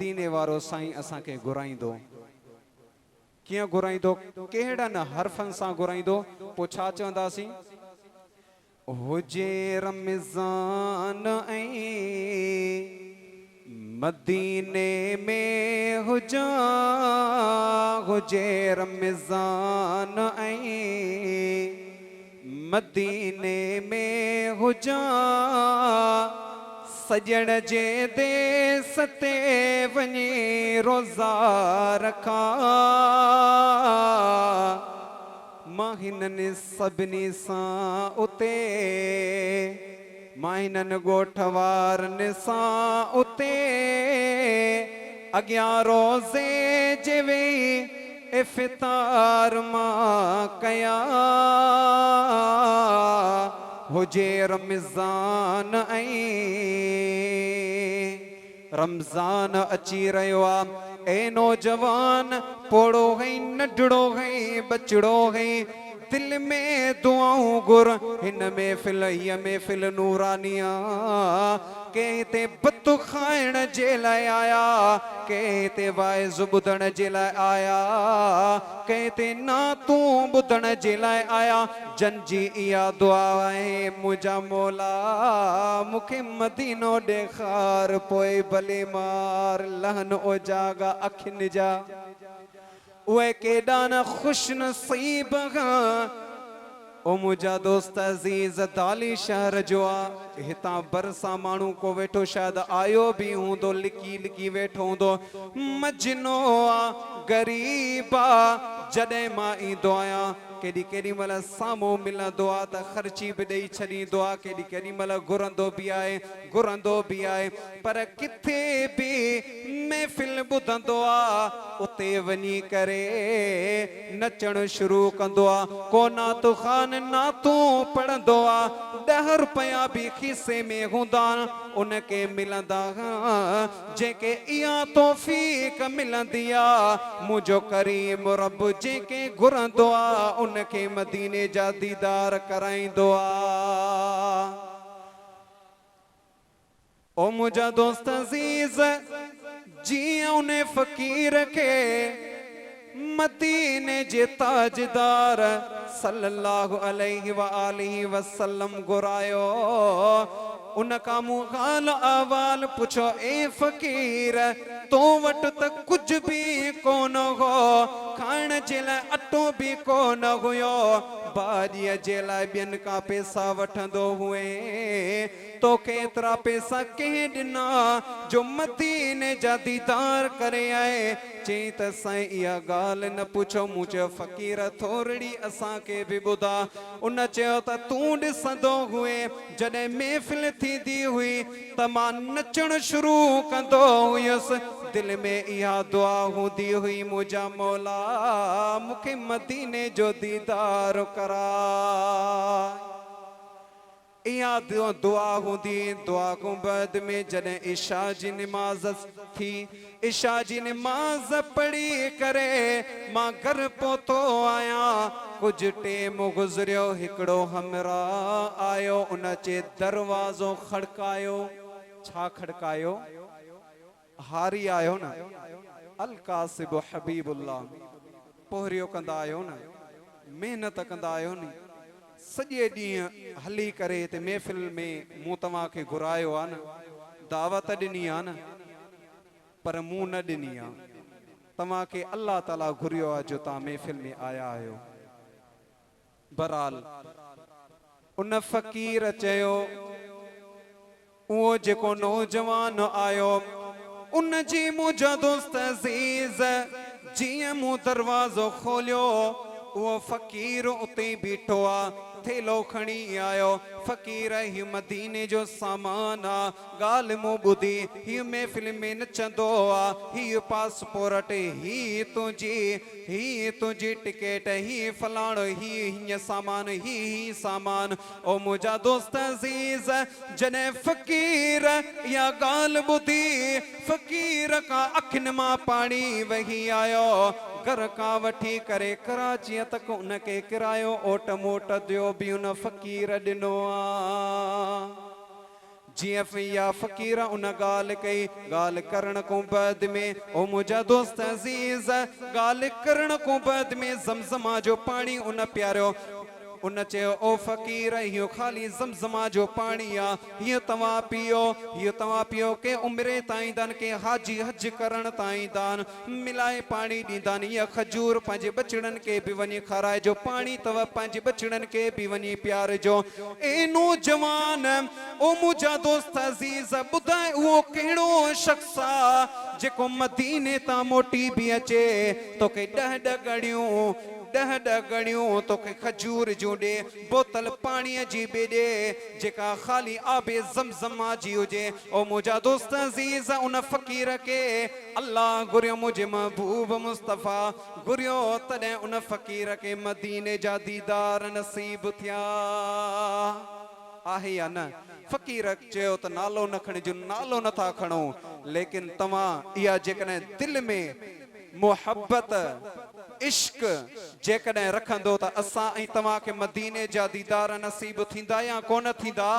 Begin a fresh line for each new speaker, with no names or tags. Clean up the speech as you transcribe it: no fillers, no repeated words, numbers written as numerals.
मदीने वारो साईं असां के घुराइंदो कियां घुराइंदो केड़ा न हरफन सां घुराइंदो पो छा चवंदासीं हुजे रमज़ान ऐं मदीने में हुजा हुजे रमज़ान ऐं मदीने में हुजा सजण जे देस ते वञी रोज़ा रखा मां हिननि सभिनी सां उते मां हिननि ॻोठ वारनि सां उते अॻियां रोज़े जे वेही इफ़्तार मां कया हुजे रमज़ान ऐं रमज़ान अची रहियो आहे ए नौजवान पोड़ो है नंढड़ो है बचड़ो है दिल में दुआऊं गुर हिन महफ़िल नूरानिया के ते बत खाइण जे लाइ आया के ते वाइज़ ॿुधण जे लाइ आया के ते नातूं ॿुधण जे लाइ आया जंजी इहा दुआ आहे मुंहिंजा मौला मूंखे मदीनो ॾेखार पोइ भले मार लहन ओजागा अखियुनि जा उहे केॾा न ख़ुशि नसीब ओ मुंहिंजा दोस्त अज़ीज़ दाली शहर जो आहे हितां बरसां माण्हू को वेठो शायदि आयो बि हूंदो लिकी लिकी वेठो हूंदो मजनो आहे ग़रीब आहे जॾहिं मां ईंदो आहियां केॾी महिल साम्हूं मिलंदो आहे त ख़र्ची बि ॾेई छॾींदो आहे केॾी महिल घुरंदो बि आहे पर किथे बि महफ़िल ॿुधंदो आहे उते वञी करे नचणु शुरू कंदो आहे को नातो ख़ान नातूं पढ़ंदो आहे 10 रुपया बि खीसे में हूंदा उनखे मिलंदा जंहिंखे इहा तौफ़ीक़ मिलंदी आहे मुंहिंजो करीम रब जंहिंखे घुरंदो आहे उनखे मदीने जा दीदार कराईंदो आहे ओ मुंहिंजा दोस्त अज़ीज़ जियां उन फ़कीर के मदीने जे ताजदार सल्लल्लाहु अलैहि व आलिहि वसल्लम घुरायो उन खां मूं हाल अहवाल पुछो ए फ़कीर तो वटि त कुझु बि कोन हो खाइण जे लाइ अटो बि कोन हुयो भाॼीअ जे लाइ ॿियनि खां पैसा वठंदो हुए तोखे एतिरा पैसा कंहिं ॾिना जो मदीने जा दीदार करे आए चई त साईं इहा ॻाल्हि न पुछो मूं चयो फ़कीर थोरड़ी असांखे बि ॿुधा उन चयो त तूं ॾिसंदो हुए जॾहिं महफ़िल थींदी हुई त मां नचणु शुरू कंदो हुयुसि दिल में इहा दुआ हूंदी हुई मुंहिंजा मौला मूंखे मदीने जो दीदार करा इहा दुआ हूंदी दुआ खां बाद में जॾहिं इशा जी निमाज़ थी इशा जी निमाज़ पढ़ी करे मां घर पहुतो आहियां कुझु टेम गुज़रियो हिकिड़ो हमरा आयो उन चे दरवाज़ो खड़कायो छा खड़कायो हारी आयो न अल कासिब हबीबुल्लाह पोहरियो कंदा आहियो न मेहनत कंदा आहियो न सॼे ॾींहुं हली करे ते महफ़िल में मूं तव्हांखे घुरायो आहे न दावत ॾिनी आहे न पर मूं न ॾिनी आहे तव्हांखे अल्लाह ताला घुरियो आहे जो तव्हां महफ़िल में आया आहियो बहरहाल उन फ़कीर चयो उहो जेको नौजवान आयो उन जी मुंहिंजा दोस्त अज़ीज़ जियां मूं दरवाज़ो खोलियो वो फ़कीर उते बीठो आहे थेलो खणी आयो फ़कीर ही मदीने जो सामान आ गाल मूं ॿुधी ही महफ़िल में नचंदो आ ही पासपोर्ट ही तुंहिंजी टिकेट ही फलाणो ही हीअं सामान ही सामान ओ मुंहिंजा दोस्त अज़ीज़ जॾहिं फ़कीर या ॻाल्हि ॿुधी फ़कीर खां अखियुनि मां पाणी वही आयो घर का वठी करे कराची तक उनके किरायो ओट मोट दियो भी उन फ़कीर ॾिनो आ जीअं या फ़कीर उन ॻाल्हि कई ॻाल्हि करण को बाद में ओ मुंहिंजा दोस्त अज़ीज़ ॻाल्हि करण को बाद में ज़मज़मा जो पाणी उन प्यारियो उन चयो ओ फ़कीर इहो ख़ाली ज़मज़मा जो पाणी आहे हीअ तव्हां पियो के उमिरि ताईं दान के हाजी हज करण ताईं दान मिलाए पाणी ॾींदा हीअ खजूर पंहिंजे बचड़नि खे बि वञी खाराइजो पाणी अथव पंहिंजे बचड़नि खे बि वञी पियारिजो ए नौजवान ओ मुंहिंजा दोस्त अज़ीज़ ॿुधाए उहो कहिड़ो शख़्स आहे जेको मदीने तां मोटी बि अचे तोखे 10 गणियूं तोखे खजूर जूं ॾे बोतल पाणीअ जी बि ॾे जेका ख़ाली आबे ज़मज़मा जी हुजे ओ मुंहिंजा दोस्त अज़ीज़ उन फ़कीर खे अल्लाह घुरियो मुंहिंजे महबूब मुस्तफ़ा घुरियो तॾहिं उन फ़कीर खे मदीने जा दीदार नसीब थिया आहे या न फ़कीर चयो त नालो न खणिजो नालो नथा खणो लेकिन तव्हां इहा जेकॾहिं दिलि में मोहब्बत इश्क जेकॾहिं रखंदो त असां ऐं तव्हांखे मदीने जा दीदार नसीब थींदा या कोन थींदा